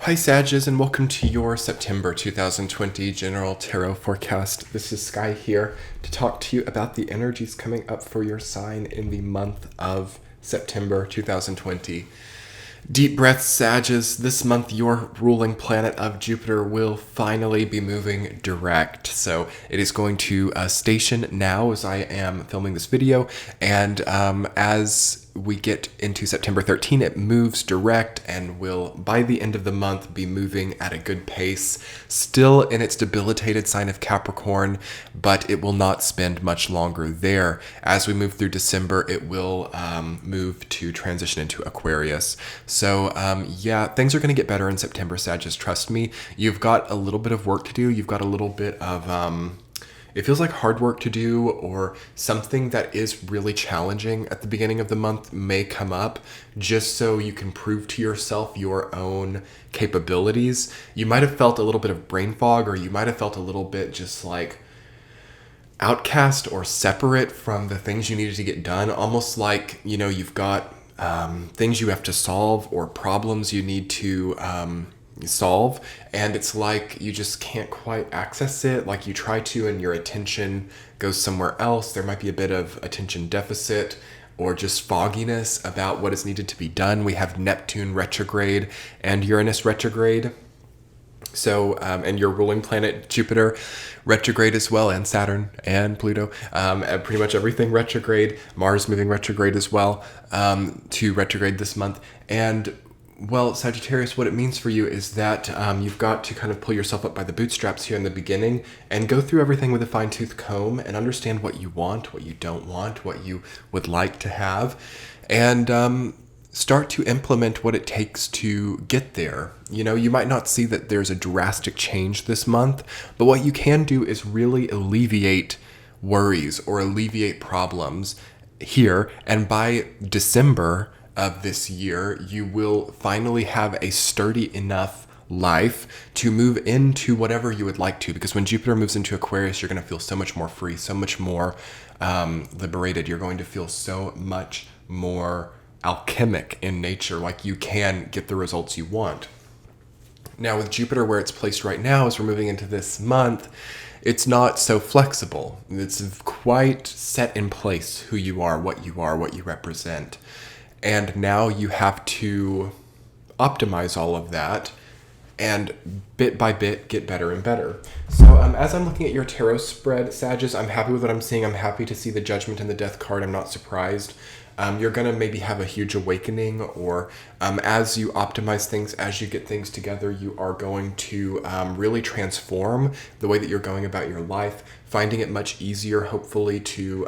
Hi Sages, and welcome to your September 2020 General Tarot Forecast. This is Sky here to talk to you about the energies coming up for your sign in the month of September 2020. Deep breaths, Sages. This month, your ruling planet of Jupiter will finally be moving direct. So it is going to station now as I am filming this video. And as we get into September 13, it moves direct and will, by the end of the month, be moving at a good pace. Still in its debilitated sign of Capricorn, but it will not spend much longer there. As we move through December, it will move to transition into Aquarius. So yeah, things are going to get better in September, Sagittarius. Trust me. You've got a little bit of work to do. You've got a little bit of it feels like hard work to do, or something that is really challenging at the beginning of the month may come up just so you can prove to yourself your own capabilities. You might have felt a little bit of brain fog, or you might have felt a little bit just like outcast or separate from the things you needed to get done. Almost like, you've got things you have to solve or problems you need to solve, and it's like you just can't quite access it like you try to, and your attention goes somewhere else. There might be a bit of attention deficit or just fogginess about what is needed to be done. We have Neptune retrograde and Uranus retrograde. So, and your ruling planet Jupiter retrograde as well, and Saturn and Pluto, and pretty much everything retrograde. Mars moving retrograde as well, to retrograde this month. And well, Sagittarius, what it means for you is that you've got to kind of pull yourself up by the bootstraps here in the beginning and go through everything with a fine-tooth comb and understand what you want, what you don't want, what you would like to have, and start to implement what it takes to get there. You might not see that there's a drastic change this month, but what you can do is really alleviate worries or alleviate problems here, and by December of this year, you will finally have a sturdy enough life to move into whatever you would like to. Because when Jupiter moves into Aquarius, you're going to feel so much more free, so much more liberated. You're going to feel so much more alchemic in nature, like you can get the results you want. Now, with Jupiter where it's placed right now, as we're moving into this month, it's not so flexible. It's quite set in place who you are, what you represent. And now you have to optimize all of that and bit by bit get better and better. So as I'm looking at your tarot spread, Sagittarius, I'm happy with what I'm seeing. I'm happy to see the Judgment and the Death card. I'm not surprised. You're going to maybe have a huge awakening, or as you optimize things, as you get things together, you are going to really transform the way that you're going about your life, finding it much easier, hopefully, to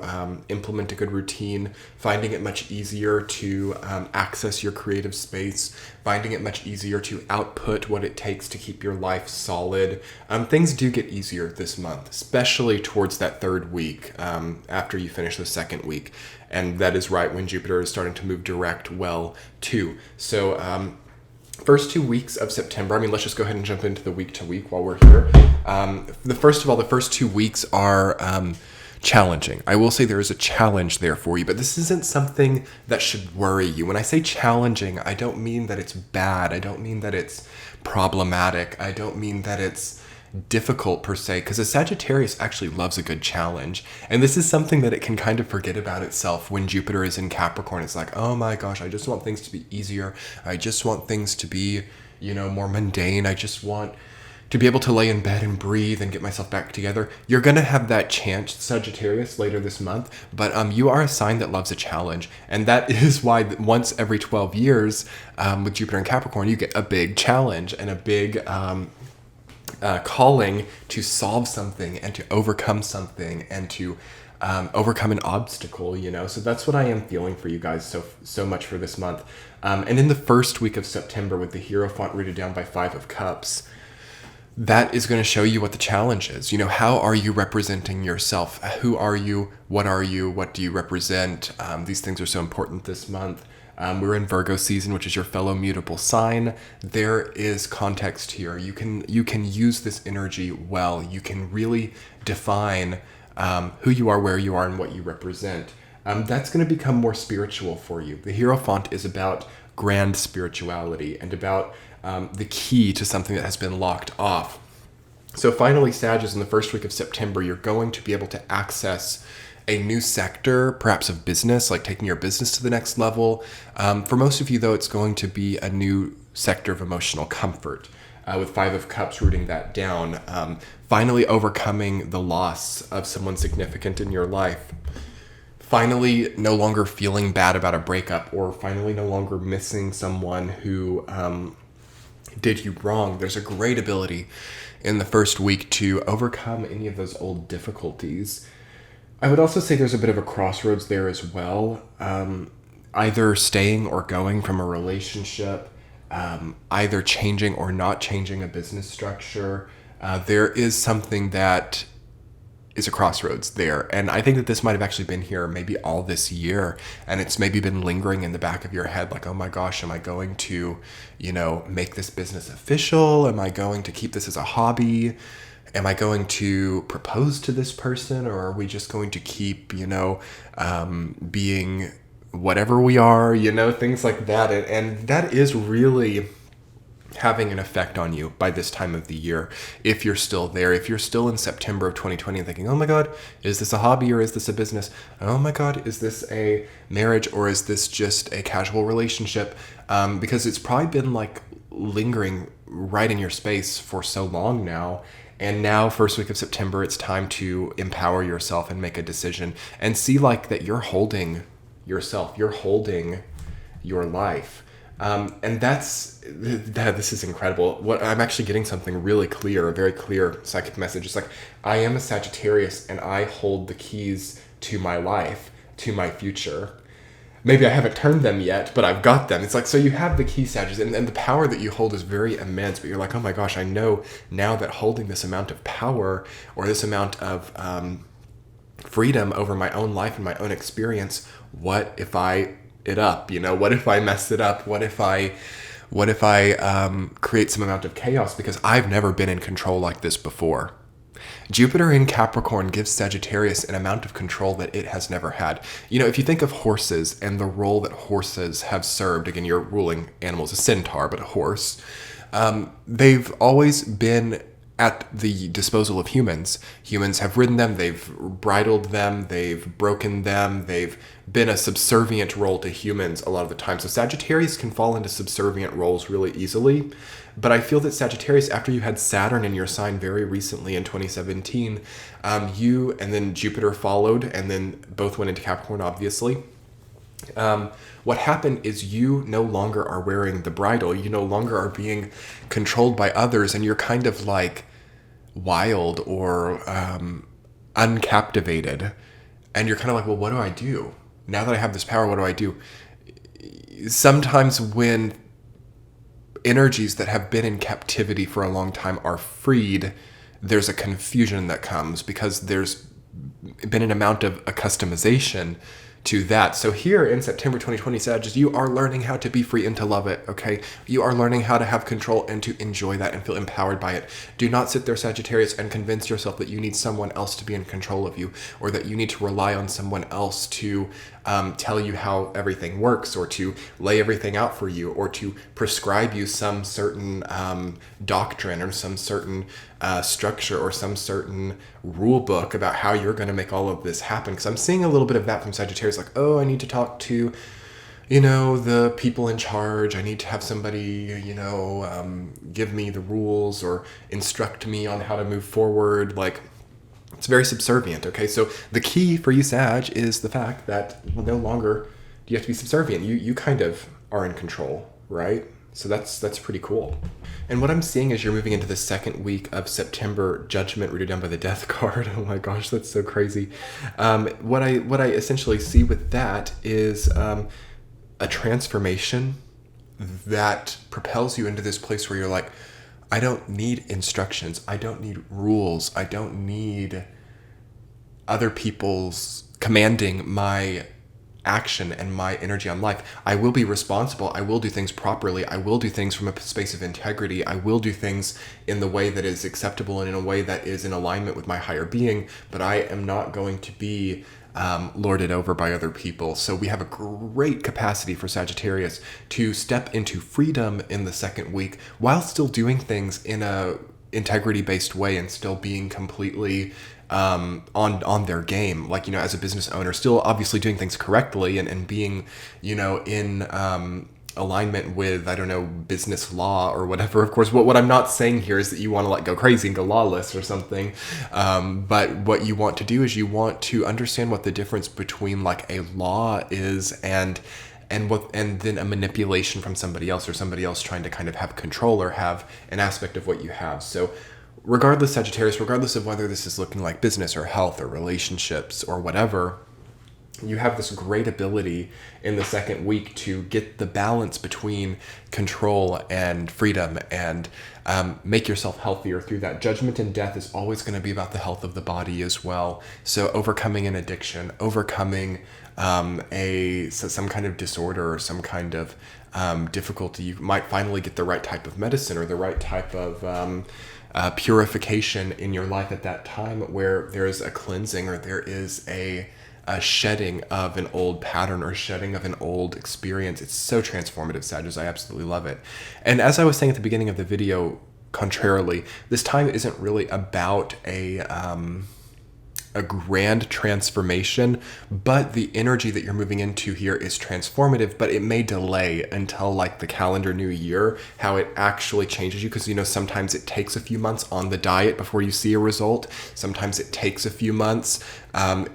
implement a good routine, finding it much easier to access your creative space, finding it much easier to output what it takes to keep your life solid. Things do get easier this month, especially towards that third week after you finish the second week. And that is right when Jupiter is starting to move direct well, too. So first 2 weeks of September, let's just go ahead and jump into the week to week while we're here. The first 2 weeks are challenging. I will say there is a challenge there for you, but this isn't something that should worry you. When I say challenging, I don't mean that it's bad. I don't mean that it's problematic. I don't mean that it's difficult per se, because a Sagittarius actually loves a good challenge, and this is something that it can kind of forget about itself when Jupiter is in Capricorn. It's like, oh my gosh, I just want things to be easier. I just want things to be, more mundane. I just want to be able to lay in bed and breathe and get myself back together. You're gonna have that chance, Sagittarius, later this month, but you are a sign that loves a challenge, and that is why once every 12 years with Jupiter and Capricorn, you get a big challenge and a big calling to solve something and to overcome something and to overcome an obstacle, So that's what I am feeling for you guys so much for this month. And in the first week of September, with the Hierophant rooted down by 5 of Cups, that is going to show you what the challenge is. How are you representing yourself? Who are you? What are you? What do you represent? These things are so important this month. We're in Virgo season, which is your fellow mutable sign. There is context here. You can use this energy well. You can really define who you are, where you are, and what you represent. That's going to become more spiritual for you. The Hierophant is about grand spirituality and about the key to something that has been locked off. So finally, Sagittarius, in the first week of September, you're going to be able to access a new sector, perhaps of business, like taking your business to the next level. For most of you, though, it's going to be a new sector of emotional comfort, with Five of Cups rooting that down. Finally overcoming the loss of someone significant in your life. Finally no longer feeling bad about a breakup, or finally no longer missing someone who did you wrong. There's a great ability in the first week to overcome any of those old difficulties. I would also say there's a bit of a crossroads there as well. Either staying or going from a relationship, either changing or not changing a business structure. There is something that is a crossroads there. And I think that this might have actually been here maybe all this year. And it's maybe been lingering in the back of your head, like, oh my gosh, am I going to, make this business official? Am I going to keep this as a hobby? Am I going to propose to this person? Or are we just going to keep, being whatever we are, things like that. And that is really having an effect on you by this time of the year. If you're still there, if you're still in September of 2020 and thinking, oh my God, is this a hobby or is this a business? Oh my God, is this a marriage or is this just a casual relationship? Because it's probably been like lingering right in your space for so long now. And now, first week of September, it's time to empower yourself and make a decision and see like that you're holding yourself, you're holding your life. And this is incredible. What I'm actually getting something really clear, a very clear psychic message. It's like, I am a Sagittarius and I hold the keys to my life, to my future. Maybe I haven't turned them yet, but I've got them. It's like, so you have the key, Sagittarius, and the power that you hold is very immense, but you're like, oh my gosh, I know now that holding this amount of power or this amount of freedom over my own life and my own experience, what if I what if I mess it up? What if I create some amount of chaos? Because I've never been in control like this before. Jupiter in Capricorn gives Sagittarius an amount of control that it has never had. If you think of horses and the role that horses have served, again, your ruling animal is a centaur, but a horse, they've always been at the disposal of humans. Humans have ridden them, they've bridled them, they've broken them, they've been a subservient role to humans a lot of the time. So Sagittarius can fall into subservient roles really easily. But I feel that Sagittarius, after you had Saturn in your sign very recently in 2017, you and then Jupiter followed, and then both went into Capricorn, obviously. What happened is you no longer are wearing the bridle. You no longer are being controlled by others, and you're kind of like wild or uncaptivated. And you're kind of like, well, what do I do? Now that I have this power, what do I do? Sometimes when energies that have been in captivity for a long time are freed, there's a confusion that comes because there's been an amount of accustomization to that. So here in September 2020, Sagittarius, you are learning how to be free and to love it, okay? You are learning how to have control and to enjoy that and feel empowered by it. Do not sit there, Sagittarius, and convince yourself that you need someone else to be in control of you, or that you need to rely on someone else to tell you how everything works, or to lay everything out for you, or to prescribe you some certain doctrine or some certain structure or some certain rule book about how you're going to make all of this happen. Because I'm seeing a little bit of that from Sagittarius, like, oh, I need to talk to, the people in charge. I need to have somebody, give me the rules or instruct me on how to move forward. Like, it's very subservient, okay? So the key for you, Sag, is the fact that no longer do you have to be subservient. You kind of are in control, right? So that's pretty cool. And what I'm seeing as you're moving into the second week of September, Judgment rooted down by the Death card. Oh my gosh, that's so crazy. What I essentially see with that is a transformation that propels you into this place where you're like, I don't need instructions. I don't need rules. I don't need other people's commanding my action and my energy on life. I will be responsible. I will do things properly. I will do things from a space of integrity. I will do things in the way that is acceptable and in a way that is in alignment with my higher being, but I am not going to be lorded over by other people. So we have a great capacity for Sagittarius to step into freedom in the second week while still doing things in a integrity-based way and still being completely on their game. Like, as a business owner, still obviously doing things correctly and being, in alignment with, I don't know, business law or whatever. Of course, what I'm not saying here is that you want to go crazy and go lawless or something. But what you want to do is you want to understand what the difference between a law is and then a manipulation from somebody else, or somebody else trying to kind of have control or have an aspect of what you have. So regardless, Sagittarius, regardless of whether this is looking like business or health or relationships or whatever, you have this great ability in the second week to get the balance between control and freedom and make yourself healthier through that. Judgment and death is always going to be about the health of the body as well. So overcoming an addiction, overcoming some kind of disorder or some kind of difficulty, you might finally get the right type of medicine or the right type of purification in your life at that time, where there is a cleansing or there is a shedding of an old pattern or shedding of an old experience. It's so transformative, Sagittarius. I absolutely love it. And as I was saying at the beginning of the video, contrarily, this time isn't really about a grand transformation, but the energy that you're moving into here is transformative, but it may delay until the calendar new year, how it actually changes you. Because, sometimes it takes a few months on the diet before you see a result. Sometimes it takes a few months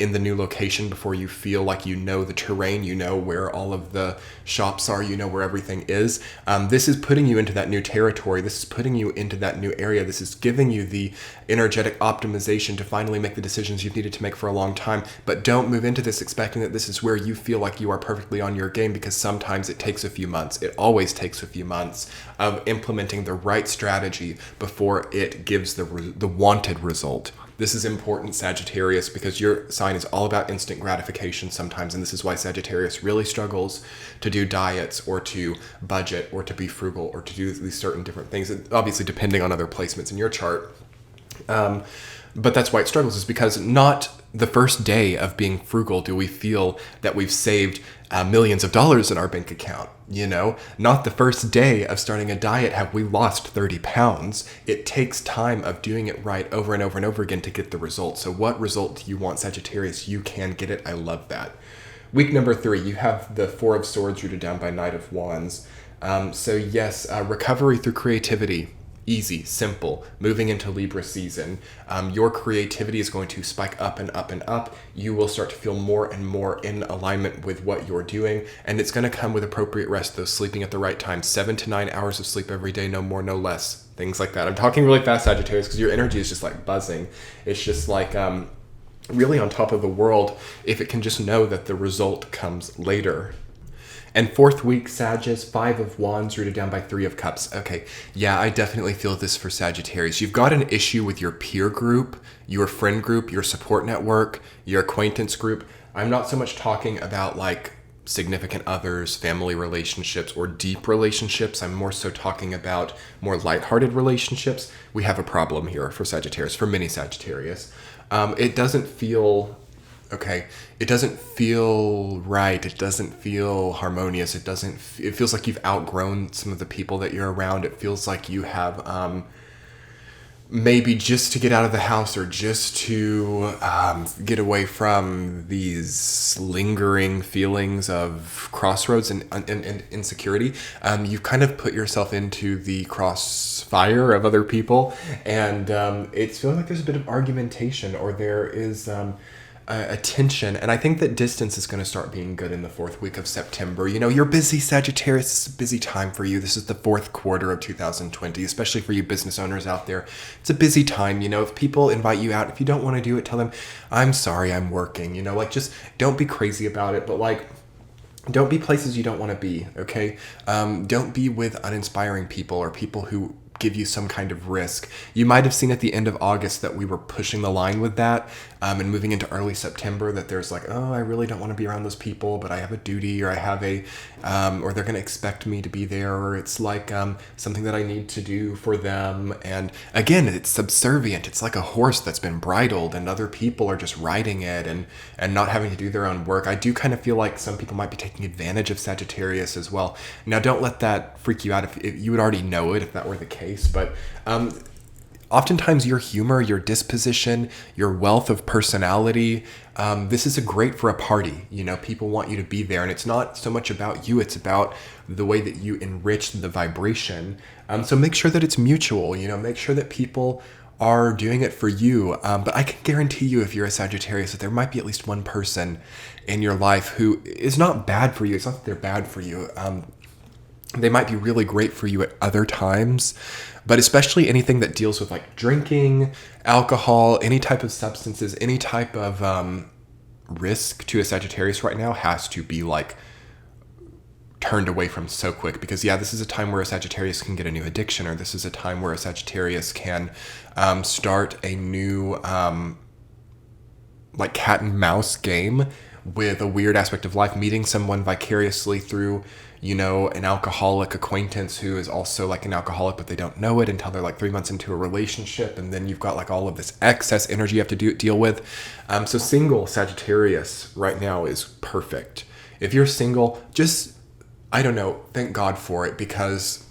in the new location before you feel like the terrain, where all of the shops are, where everything is. This is putting you into that new territory. This is putting you into that new area. This is giving you the energetic optimization to finally make the decisions you've needed to make for a long time. But don't move into this expecting that this is where you feel like you are perfectly on your game, because sometimes it takes a few months. It always takes a few months of implementing the right strategy before it gives the wanted result. This is important, Sagittarius, because your sign is all about instant gratification sometimes, and this is why Sagittarius really struggles to do diets or to budget or to be frugal or to do these certain different things, obviously depending on other placements in your chart. But that's why it struggles, is because not the first day of being frugal do we feel that we've saved millions of dollars in our bank account. Not the first day of starting a diet have we lost 30 pounds. It takes time of doing it right over and over and over again to get the result. So what result do you want, Sagittarius? You can get it. I love that. Week number 3, you have the Four of Swords rooted down by Knight of Wands. So yes, recovery through creativity. Easy, simple, moving into Libra season. Your creativity is going to spike up and up and up. You will start to feel more and more in alignment with what you're doing. And it's going to come with appropriate rest, though, sleeping at the right time. 7 to 9 hours of sleep every day, no more, no less. Things like that. I'm talking really fast, Sagittarius, because your energy is just buzzing. It's just really on top of the world if it can just know that the result comes later. And 4th week, Sagittarius, 5 of Wands rooted down by 3 of Cups. Okay, yeah, I definitely feel this for Sagittarius. You've got an issue with your peer group, your friend group, your support network, your acquaintance group. I'm not so much talking about significant others, family relationships, or deep relationships. I'm more so talking about more lighthearted relationships. We have a problem here for Sagittarius, for many Sagittarius. It doesn't feel... it doesn't feel right. It doesn't feel harmonious. It feels like you've outgrown some of the people that you're around. It feels like you have maybe just to get out of the house or just to get away from these lingering feelings of crossroads and insecurity. You've kind of put yourself into the crossfire of other people, and it's feeling like there's a bit of argumentation, or there is... a tension, and I think that distance is going to start being good in the 4th week of September. You're busy, Sagittarius. It's a busy time for you. This is the 4th quarter of 2020, especially for you business owners out there. It's a busy time. If people invite you out, if you don't want to do it, tell them, I'm sorry, I'm working. Just don't be crazy about it, but don't be places you don't want to be, okay? Don't be with uninspiring people or people who give you some kind of risk. You might have seen at the end of August that we were pushing the line with that, and moving into early September, that there's I really don't want to be around those people, but I have a duty, or I have a or they're going to expect me to be there, or it's like something that I need to do for them. And again, it's subservient. It's like a horse that's been bridled and other people are just riding it and not having to do their own work. I do kind of feel like some people might be taking advantage of Sagittarius as well. Now, don't let that freak you out if you would already know it, if that were the case. But oftentimes your humor, your disposition, your wealth of personality, this is great for a party. People want you to be there, and it's not so much about you, it's about the way that you enrich the vibration. So make sure that it's mutual, make sure that people are doing it for you. But I can guarantee you, if you're a Sagittarius, that there might be at least one person in your life who is not bad for you. It's not that they're bad for you. They might be really great for you at other times, but especially anything that deals with like drinking, alcohol, any type of substances, any type of risk to a Sagittarius right now has to be like turned away from so quick. Because this is a time where a Sagittarius can get a new addiction, or this is a time where a Sagittarius can start a new like cat and mouse game with a weird aspect of life, meeting someone vicariously through an alcoholic acquaintance who is also like an alcoholic, but they don't know it until they're like 3 months into a relationship. And then you've got like all of this excess energy you have to deal with. So single Sagittarius right now is perfect. If you're single, just, I don't know, thank God for it, because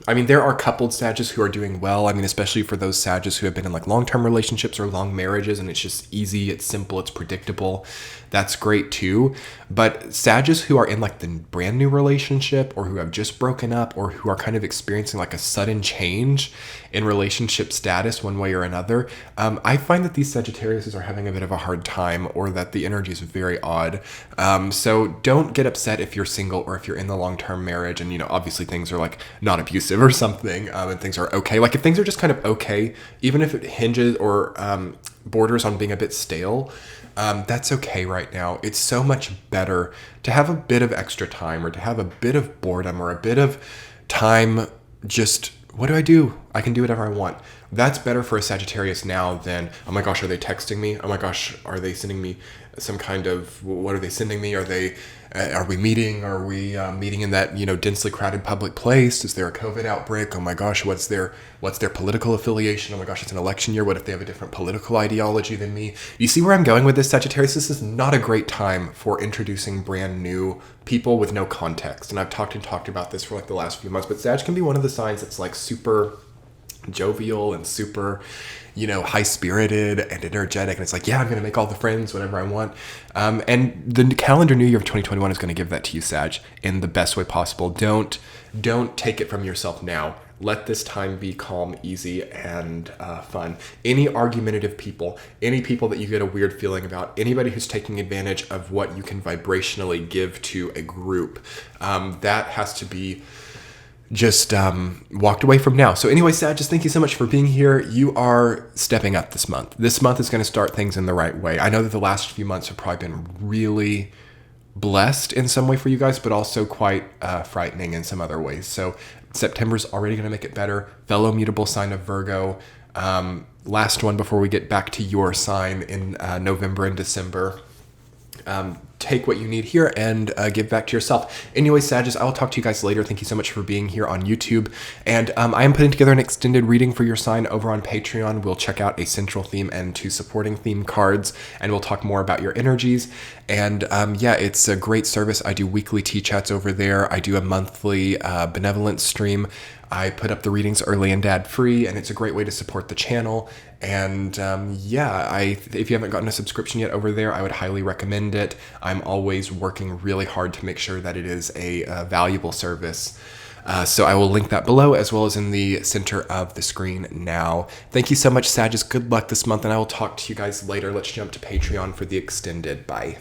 there are coupled Sagittarius who are doing well. Especially for those Sagittarius who have been in like long-term relationships or long marriages, and it's just easy, it's simple, it's predictable. That's great too. But Sagittarius who are in like the brand new relationship, or who have just broken up, or who are kind of experiencing like a sudden change in relationship status one way or another, I find that these Sagittarius are having a bit of a hard time, or that the energy is very odd. So don't get upset if you're single, or if you're in the long-term marriage and obviously things are like not abusive or something, and things are okay. Like if things are just kind of okay, even if it hinges or borders on being a bit stale, that's okay right now. It's so much better to have a bit of extra time, or to have a bit of boredom, or a bit of time just, what do? I can do whatever I want. That's better for a Sagittarius now than, oh my gosh, are they texting me? Oh my gosh, are they sending me some kind of, what are they sending me? Are we meeting? Are we meeting in that, densely crowded public place? Is there a COVID outbreak? Oh my gosh, what's their political affiliation? Oh my gosh, it's an election year. What if they have a different political ideology than me? You see where I'm going with this, Sagittarius? This is not a great time for introducing brand new people with no context. And I've talked about this for like the last few months, but Sag can be one of the signs that's like super jovial and super, high-spirited and energetic. And it's like, I'm going to make all the friends, whatever I want. And the calendar new year of 2021 is going to give that to you, Sag, in the best way possible. Don't take it from yourself now. Let this time be calm, easy, and fun. Any argumentative people, any people that you get a weird feeling about, anybody who's taking advantage of what you can vibrationally give to a group, that has to be just walked away from now. So anyway, Sag, just thank you so much for being here. You are stepping up this month. This month is going to start things in the right way. I know that the last few months have probably been really blessed in some way for you guys, but also quite frightening in some other ways. So September's already going to make it better. Fellow mutable sign of Virgo. Last one before we get back to your sign in November and December. Take what you need here and give back to yourself. Anyway, Sagittarius, I will talk to you guys later. Thank you so much for being here on YouTube. And I am putting together an extended reading for your sign over on Patreon. We'll check out a central theme and 2 supporting theme cards, and we'll talk more about your energies. And it's a great service. I do weekly tea chats over there. I do a monthly benevolence stream. I put up the readings early and ad-free, and it's a great way to support the channel. And if you haven't gotten a subscription yet over there, I would highly recommend it. I'm always working really hard to make sure that it is a valuable service. So I will link that below, as well as in the center of the screen now. Thank you so much, Sagittarius. Good luck this month, and I will talk to you guys later. Let's jump to Patreon for the extended. Bye.